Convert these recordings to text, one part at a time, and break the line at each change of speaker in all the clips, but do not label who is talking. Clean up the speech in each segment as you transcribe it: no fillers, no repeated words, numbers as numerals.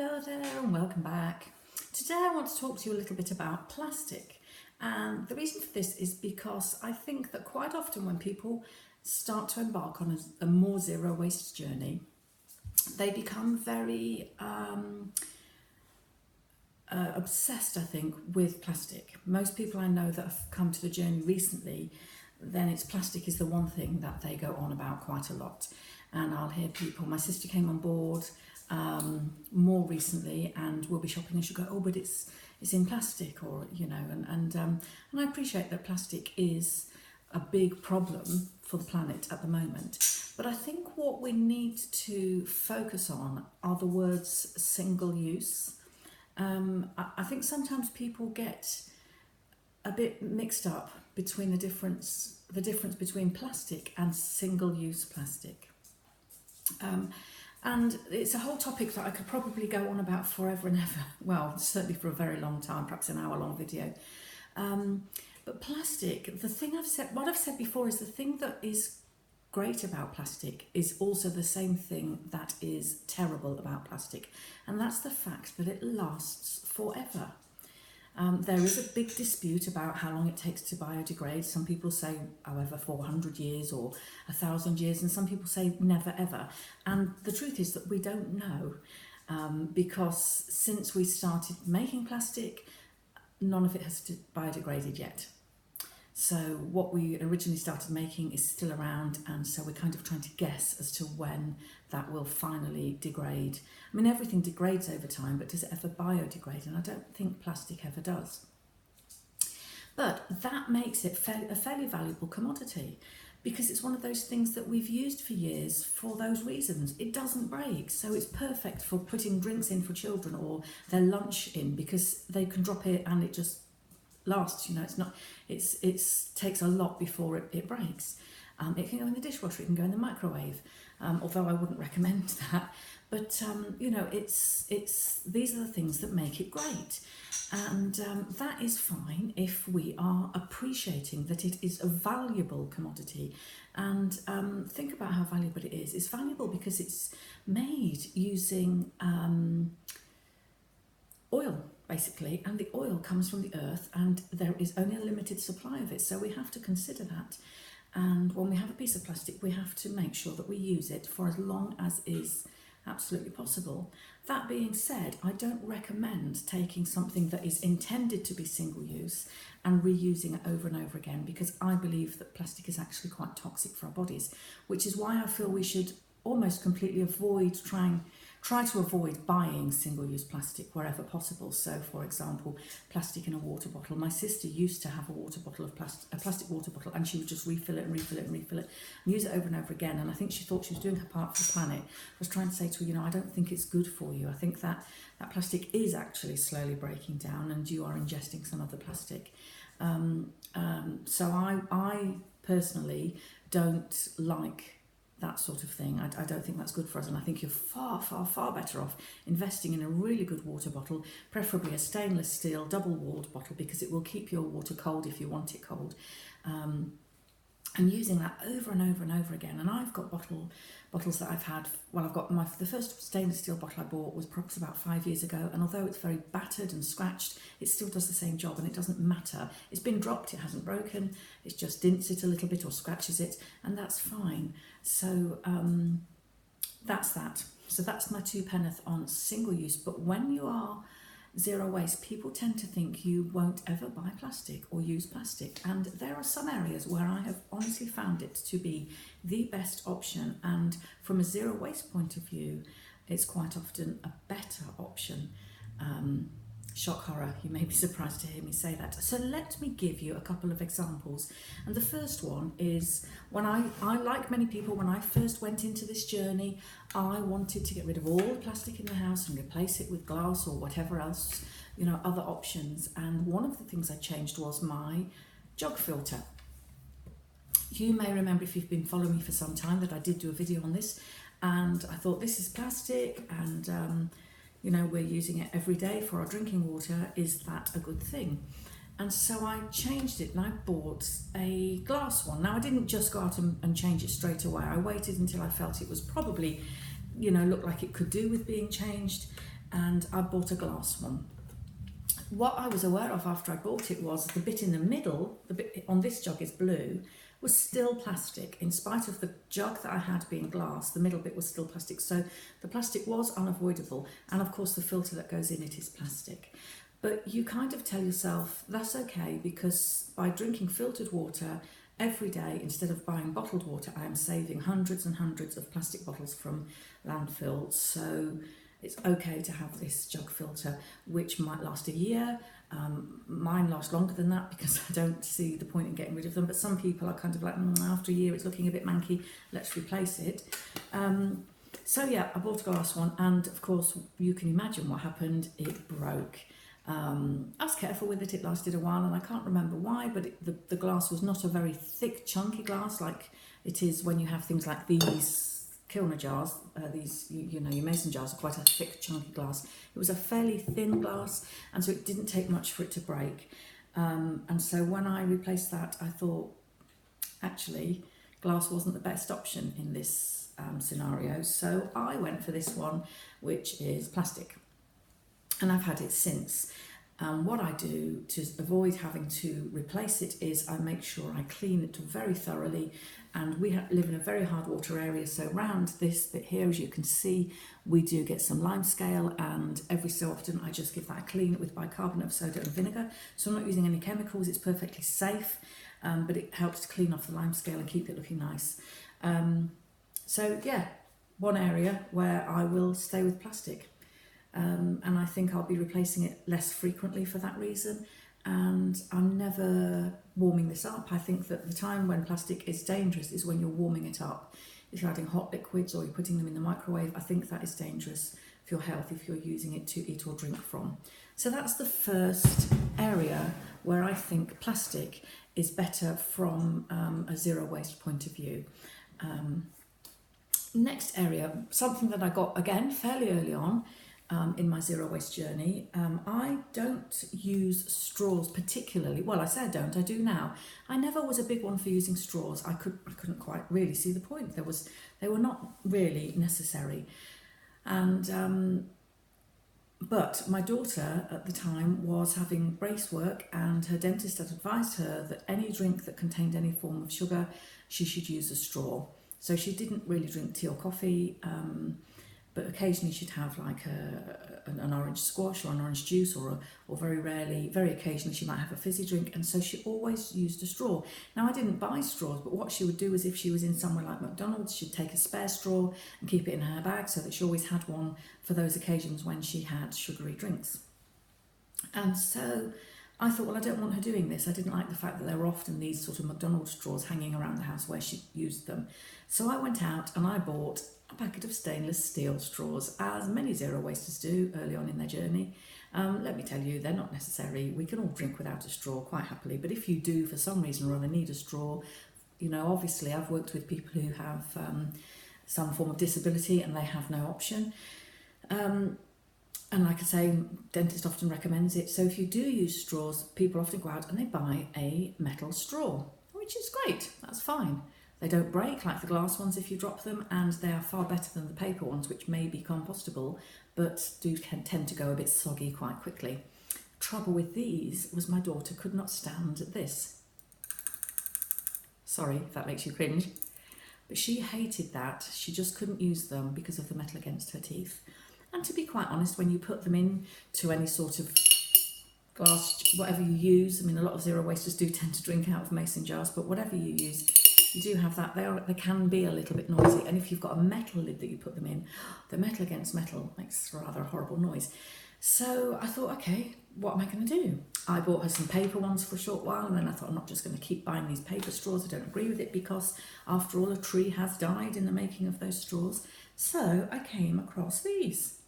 Hello there and welcome back. Today I want to talk to you a little bit about plastic, and the reason for this is because I think that quite often when people start to embark on a more zero waste journey, they become very obsessed, I think, with plastic. Most people I know that have come to the journey recently, then it's plastic is the one thing that they go on about quite a lot. And I'll hear people, my sister came on board more recently and we'll be shopping and she'll go, oh, but it's in plastic, or and I appreciate that plastic is a big problem for the planet at the moment, but I think what we need to focus on are the words single use. I think sometimes people get a bit mixed up between the difference between plastic and single-use plastic. And it's a whole topic that I could probably go on about forever and ever. Well, certainly for a very long time, perhaps an hour-long video. But plastic, what I've said before is the thing that is great about plastic is also the same thing that is terrible about plastic. And that's the fact that it lasts forever. There is a big dispute about how long it takes to biodegrade. Some people say, however, 400 years or 1,000 years, and some people say never ever. And the truth is that we don't know, because since we started making plastic, none of it has biodegraded yet. So what we originally started making is still around, and so we're kind of trying to guess as to when that will finally degrade. I mean, everything degrades over time, but does it ever biodegrade? And I don't think plastic ever does. But that makes it a fairly valuable commodity, because it's one of those things that we've used for years for those reasons. It doesn't break, so it's perfect for putting drinks in for children or their lunch in, because they can drop it and it just lasts. It takes a lot before it breaks. It can go in the dishwasher, it can go in the microwave, although I wouldn't recommend that. But these are the things that make it great, and that is fine if we are appreciating that it is a valuable commodity. And think about how valuable it is. It's valuable because it's made using oil, basically, and the oil comes from the earth, and there is only a limited supply of it, so we have to consider that. And when we have a piece of plastic, we have to make sure that we use it for as long as is absolutely possible. That being said, I don't recommend taking something that is intended to be single use and reusing it over and over again, because I believe that plastic is actually quite toxic for our bodies, which is why I feel we should almost completely try to avoid buying single-use plastic wherever possible. So, for example, plastic in a water bottle. My sister used to have a plastic water bottle, and she would just refill it and use it over and over again. And I think she thought she was doing her part for the planet. I was trying to say to her, I don't think it's good for you. I think that plastic is actually slowly breaking down, and you are ingesting some of the plastic. So I personally don't like that sort of thing. I don't think that's good for us, and I think you're far, far, far better off investing in a really good water bottle, preferably a stainless steel double-walled bottle, because it will keep your water cold if you want it cold, and using that over and over and over again. And I've got bottles that I've had, I've got the first stainless steel bottle I bought was perhaps about 5 years ago, and although it's very battered and scratched, it still does the same job, and it doesn't matter. It's been dropped, it hasn't broken, it's just dints it a little bit or scratches it, and that's fine. So that's that. So that's my 2 penneth on single use. But when you are zero waste, people tend to think you won't ever buy plastic or use plastic, and there are some areas where I have honestly found it to be the best option, and from a zero waste point of view, it's quite often a better option. Shock horror, you may be surprised to hear me say that. So let me give you a couple of examples. And the first one is, when I like many people, when I first went into this journey, I wanted to get rid of all the plastic in the house and replace it with glass or whatever else, other options. And one of the things I changed was my jog filter. You may remember, if you've been following me for some time, that I did do a video on this, and I thought, this is plastic, and we're using it every day for our drinking water. Is that a good thing? And so I changed it, and I bought a glass one. Now, I didn't just go out and change it straight away. I waited until I felt it was probably, looked like it could do with being changed. and I bought a glass one. What I was aware of after I bought it was the bit in the middle, the bit on this jug is blue, was still plastic. In spite of the jug that I had being glass, the middle bit was still plastic. So the plastic was unavoidable. And of course the filter that goes in it is plastic. But you kind of tell yourself, that's okay, because by drinking filtered water every day, instead of buying bottled water, I am saving hundreds and hundreds of plastic bottles from landfill. So it's okay to have this jug filter, which might last a year. Mine last longer than that because I don't see the point in getting rid of them. But some people are kind of like, after a year it's looking a bit manky, let's replace it. So yeah, I bought a glass one, and of course you can imagine what happened. It broke. I was careful with it, it lasted a while, and I can't remember why, but the glass was not a very thick, chunky glass like it is when you have things like these Kilner jars. These, you know, your mason jars are quite a thick, chunky glass. It was a fairly thin glass, and so it didn't take much for it to break. And so when I replaced that, I thought, actually, glass wasn't the best option in this scenario. So I went for this one, which is plastic. And I've had it since. What I do to avoid having to replace it is I make sure I clean it very thoroughly. And we live in a very hard water area, so around this bit here, as you can see, we do get some lime scale, and every so often I just give that a clean with bicarbonate of soda and vinegar. So I'm not using any chemicals, it's perfectly safe, but it helps to clean off the lime scale and keep it looking nice. So yeah, one area where I will stay with plastic. And I think I'll be replacing it less frequently for that reason. And I'm never warming this up. I think that the time when plastic is dangerous is when you're warming it up. If you're adding hot liquids or you're putting them in the microwave, I think that is dangerous for your health if you're using it to eat or drink from. So that's the first area where I think plastic is better from a zero waste point of view. Next area, something that I got again fairly early on, in my zero waste journey. I don't use straws particularly. Well, I say I don't, I do now. I never was a big one for using straws. I couldn't quite really see the point. They were not really necessary. And but my daughter at the time was having brace work, and her dentist had advised her that any drink that contained any form of sugar, she should use a straw. So she didn't really drink tea or coffee, but occasionally she'd have like an orange squash or an orange juice, or very rarely, very occasionally she might have a fizzy drink, and so she always used a straw. Now I didn't buy straws, but what she would do is if she was in somewhere like McDonald's, she'd take a spare straw and keep it in her bag so that she always had one for those occasions when she had sugary drinks. And so I thought, well, I don't want her doing this. I didn't like the fact that there were often these sort of McDonald's straws hanging around the house where she used them. So I went out and I bought a packet of stainless steel straws, as many zero wasters do early on in their journey. Let me tell you, they're not necessary. We can all drink without a straw quite happily, but if you do for some reason or other need a straw, you know, obviously I've worked with people who have some form of disability and they have no option. And like I say, dentist often recommends it. So if you do use straws, people often go out and they buy a metal straw, which is great, that's fine. They don't break like the glass ones if you drop them, and they are far better than the paper ones, which may be compostable, but can tend to go a bit soggy quite quickly. Trouble with these was my daughter could not stand this. Sorry if that makes you cringe, but she hated that. She just couldn't use them because of the metal against her teeth. And to be quite honest, when you put them in to any sort of glass, whatever you use, I mean, a lot of zero wasters do tend to drink out of mason jars, but whatever you use, you do have that. They can be a little bit noisy, and if you've got a metal lid that you put them in, the metal against metal makes rather a horrible noise. So I thought, okay, what am I going to do? I bought her some paper ones for a short while, and then I thought, I'm not just going to keep buying these paper straws. I don't agree with it, because after all, a tree has died in the making of those straws. So I came across these,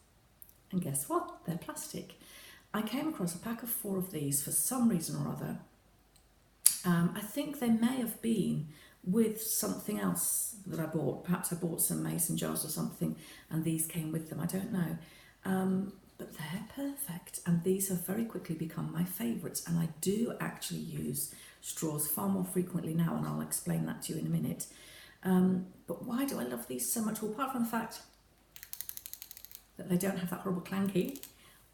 and guess what? They're plastic. I came across a pack of 4 of these for some reason or other. I think they may have been with something else that I bought. Perhaps I bought some mason jars or something and these came with them, I don't know. But they're perfect, and these have very quickly become my favourites, and I do actually use straws far more frequently now, and I'll explain that to you in a minute. But why do I love these so much? Well, apart from the fact that they don't have that horrible clanky,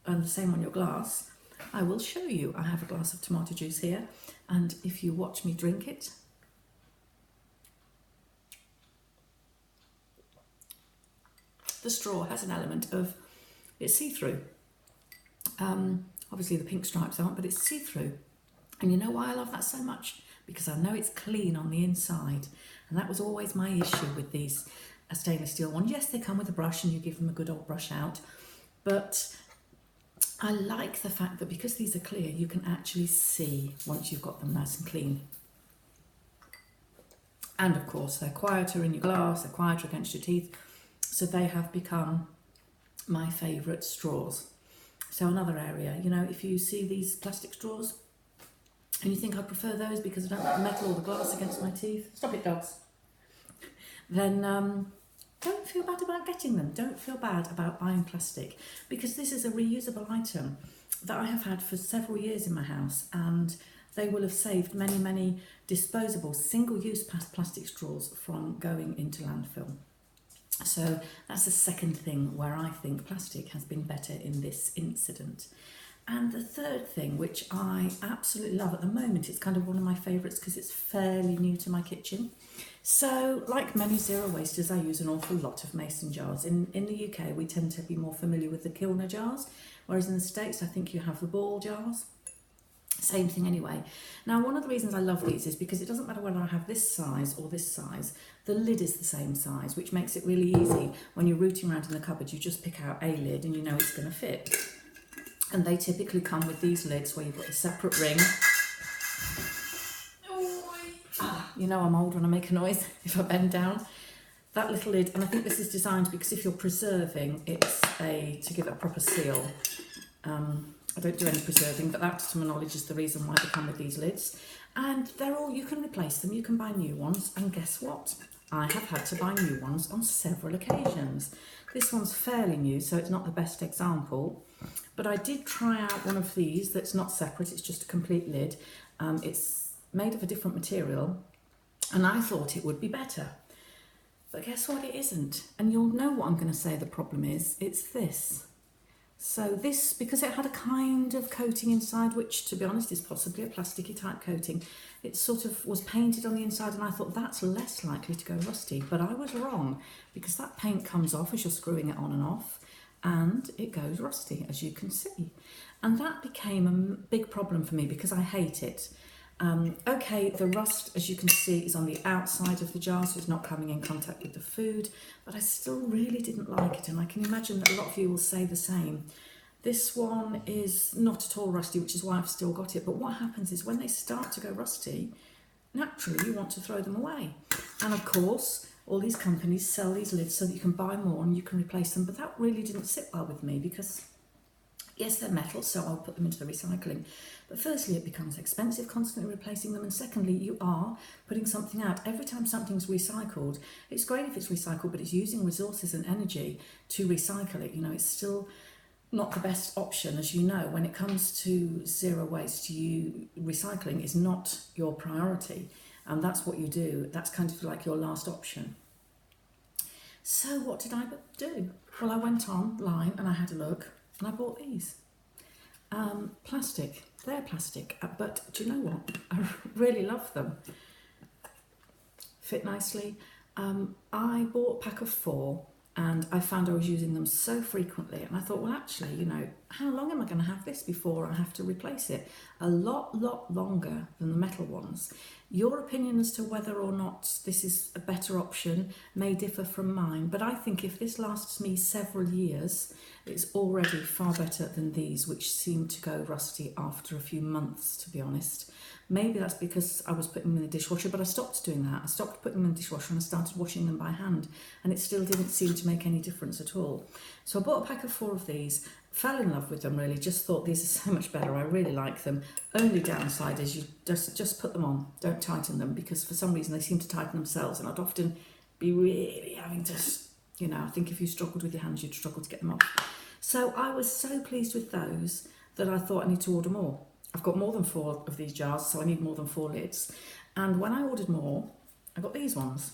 and the same on your glass, I will show you. I have a glass of tomato juice here, and if you watch me drink it, the straw has an element of, it's see-through. Obviously the pink stripes aren't, but it's see-through. And you know why I love that so much? Because I know it's clean on the inside. And that was always my issue with these stainless steel ones. Yes, they come with a brush and you give them a good old brush out. But I like the fact that because these are clear, you can actually see once you've got them nice and clean. And of course, they're quieter in your glass, they're quieter against your teeth. So they have become my favourite straws. So another area, you know, if you see these plastic straws and you think I prefer those because I don't like the metal or the glass against my teeth, stop it dogs, then don't feel bad about getting them. Don't feel bad about buying plastic, because this is a reusable item that I have had for several years in my house, and they will have saved many, many disposable single-use plastic straws from going into landfill. So that's the second thing where I think plastic has been better in this incident. And the third thing, which I absolutely love at the moment, it's kind of one of my favourites because it's fairly new to my kitchen. So, like many zero wasters, I use an awful lot of mason jars. In the UK, we tend to be more familiar with the Kilner jars, whereas in the States, I think you have the ball jars. Same thing anyway. Now, one of the reasons I love these is because it doesn't matter whether I have this size or this size, the lid is the same size, which makes it really easy. When you're rooting around in the cupboard, you just pick out a lid and you know it's going to fit. And they typically come with these lids where you've got a separate ring. You know I'm old when I make a noise if I bend down. That little lid, and I think this is designed because if you're preserving, it's to give it a proper seal. I don't do any preserving, but that, to my knowledge, is the reason why they come with these lids. And they're all, you can replace them, you can buy new ones, and guess what? I have had to buy new ones on several occasions. This one's fairly new, so it's not the best example, but I did try out one of these that's not separate, it's just a complete lid. It's made of a different material, and I thought it would be better. But guess what, it isn't. And you'll know what I'm going to say the problem is. It's this. So this, because it had a kind of coating inside, which to be honest is possibly a plasticky type coating, it sort of was painted on the inside, and I thought that's less likely to go rusty. But I was wrong, because that paint comes off as you're screwing it on and off, and it goes rusty, as you can see. And that became a big problem for me because I hate it. Okay, the rust, as you can see, is on the outside of the jar, so it's not coming in contact with the food, but I still really didn't like it, and I can imagine that a lot of you will say the same. This one is not at all rusty, which is why I've still got it, but what happens is when they start to go rusty, naturally you want to throw them away. And of course, all these companies sell these lids so that you can buy more and you can replace them, but that really didn't sit well with me because yes, they're metal, so I'll put them into the recycling. But firstly, it becomes expensive constantly replacing them. And secondly, you are putting something out. Every time something's recycled, it's great if it's recycled, but it's using resources and energy to recycle it. You know, it's still not the best option, as you know. When it comes to zero waste, recycling is not your priority. And that's what you do. That's kind of like your last option. So what did I do? Well, I went online and I had a look. And I bought these. Plastic. They're plastic, but do you know what? I really love them. Fit nicely. I bought a pack of 4 and I found I was using them so frequently, and I thought, well, actually, you know, how long am I going to have this before I have to replace it? A lot longer than the metal ones. Your opinion as to whether or not this is a better option may differ from mine, but I think if this lasts me several years, it's already far better than these, which seem to go rusty after a few months, to be honest. Maybe that's because I was putting them in the dishwasher, but I stopped doing that. I stopped putting them in the dishwasher and I started washing them by hand, and it still didn't seem to make any difference at all. So I bought a pack of 4 of these, fell in love with them really, just thought these are so much better, I really like them. Only downside is you just put them on, don't tighten them, because for some reason they seem to tighten themselves, and I'd often be really having to, you know, I think if you struggled with your hands, you'd struggle to get them off. So I was so pleased with those that I thought I need to order more. I've got more than 4 of these jars, so I need more than 4 lids. And when I ordered more, I got these ones.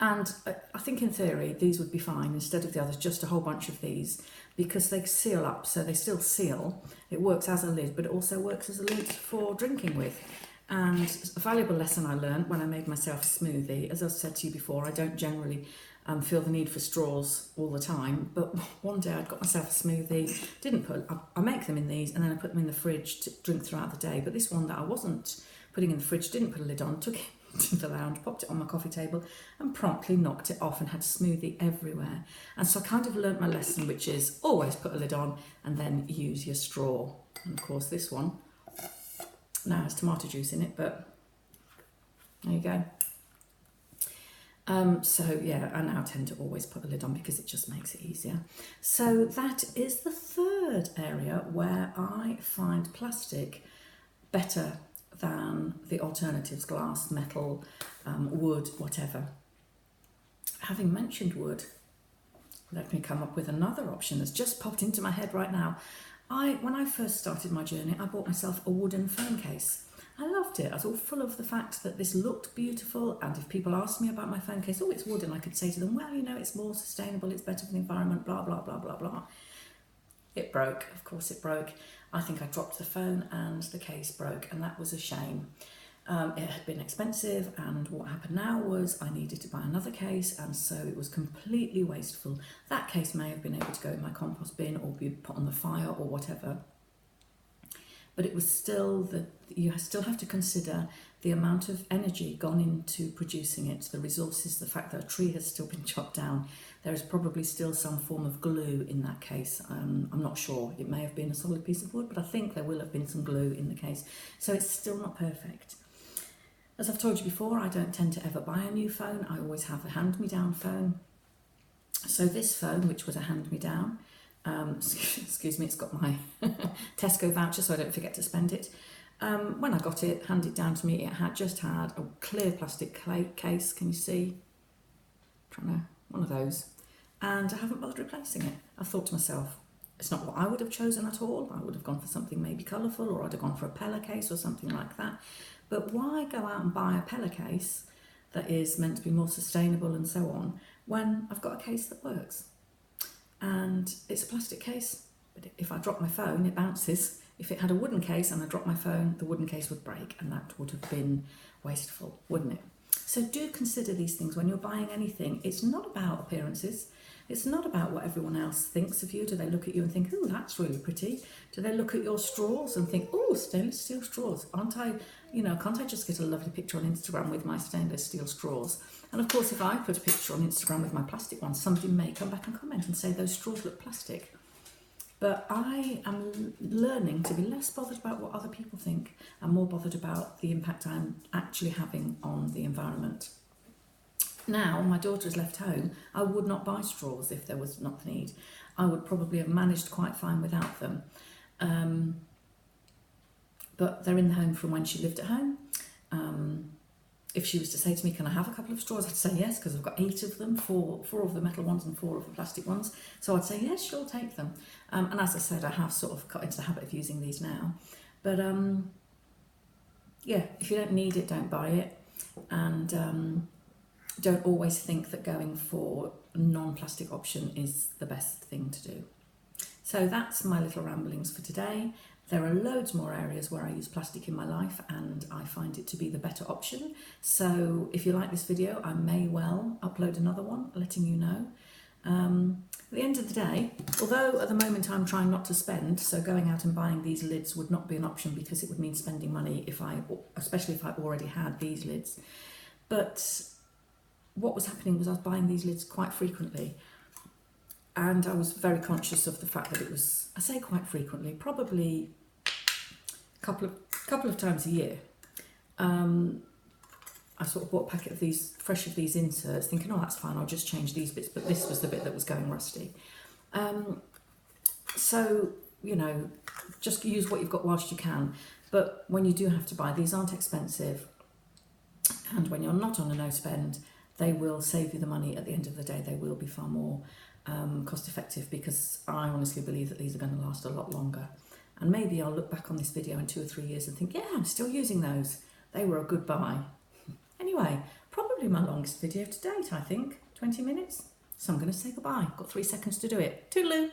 And I think in theory these would be fine instead of the others, just a whole bunch of these, because they seal up, so they still seal. It works as a lid, but it also works as a lid for drinking with. And a valuable lesson I learned when I made myself a smoothie, as I've said to you before, I don't generally feel the need for straws all the time, but one day I'd got myself a smoothie, I make them in these, and then I put them in the fridge to drink throughout the day. But this one that I wasn't putting in the fridge, didn't put a lid on, took it to the lounge, popped it on my coffee table and promptly knocked it off and had smoothie everywhere. And so I kind of learnt my lesson, which is always put a lid on and then use your straw. And of course this one now has tomato juice in it, but there you go. So yeah, I now tend to always put a lid on because it just makes it easier. So that is the third area where I find plastic better than the alternatives: glass, metal, wood, whatever. Having mentioned wood, let me come up with another option that's just popped into my head right now. When I first started my journey, I bought myself a wooden phone case. I loved it. I was all full of the fact that this looked beautiful, and if people asked me about my phone case, oh, it's wooden, I could say to them, well, you know, it's more sustainable, it's better for the environment, blah, blah, blah, blah, blah. It broke. Of course it broke. I think I dropped the phone and the case broke, and that was a shame. It had been expensive, and what happened now was I needed to buy another case, and so it was completely wasteful. That case may have been able to go in my compost bin or be put on the fire or whatever, but it was still you still have to consider the amount of energy gone into producing it, the resources, the fact that a tree has still been chopped down. There is probably still some form of glue in that case. I'm not sure. It may have been a solid piece of wood, but I think there will have been some glue in the case. So it's still not perfect. As I've told you before, I don't tend to ever buy a new phone. I always have a hand-me-down phone. So this phone, which was a hand-me-down, excuse me, it's got my Tesco voucher, so I don't forget to spend it. When I got it handed down to me, it had just had a clear plastic case. Can you see? One of those. And I haven't bothered replacing it. I thought to myself, it's not what I would have chosen at all. I would have gone for something maybe colourful, or I'd have gone for a Pella case or something like that. But why go out and buy a Pella case that is meant to be more sustainable and so on, when I've got a case that works? And it's a plastic case, but if I drop my phone, it bounces. If it had a wooden case and I dropped my phone, the wooden case would break, and that would have been wasteful, wouldn't it? So do consider these things when you're buying anything. It's not about appearances. It's not about what everyone else thinks of you. Do they look at you and think, oh, that's really pretty? Do they look at your straws and think, oh, stainless steel straws? Can't I just get a lovely picture on Instagram with my stainless steel straws? And of course, if I put a picture on Instagram with my plastic ones, somebody may come back and comment and say those straws look plastic. But I am learning to be less bothered about what other people think and more bothered about the impact I'm actually having on the environment. Now, my daughter has left home. I would not buy straws if there was not the need. I would probably have managed quite fine without them. But they're in the home from when she lived at home. If she was to say to me, can I have a couple of straws? I'd say yes, because I've got 8 of them, four of the metal ones and 4 of the plastic ones. So I'd say, yes, sure, take them. And as I said, I have sort of got into the habit of using these now. But yeah, if you don't need it, don't buy it. And don't always think that going for a non-plastic option is the best thing to do. So that's my little ramblings for today. There are loads more areas where I use plastic in my life, and I find it to be the better option. So if you like this video, I may well upload another one letting you know. At the end of the day, although at the moment I'm trying not to spend, so going out and buying these lids would not be an option because it would mean spending money, especially if I already had these lids. But what was happening was I was buying these lids quite frequently, and I was very conscious of the fact that it was, I say quite frequently, probably a couple of times a year. I sort of bought a packet of these, fresh of these inserts, thinking, oh, that's fine, I'll just change these bits, but this was the bit that was going rusty. So, you know, just use what you've got whilst you can. But when you do have to buy, these aren't expensive, and when you're not on a no spend, they will save you the money at the end of the day. They will be far more cost effective, because I honestly believe that these are going to last a lot longer. And maybe I'll look back on this video in 2 or 3 years and think, yeah, I'm still using those. They were a good buy. Anyway, probably probably my longest video to date, I think, 20 minutes. So I'm going to say goodbye. Got 3 seconds to do it. Toodaloo.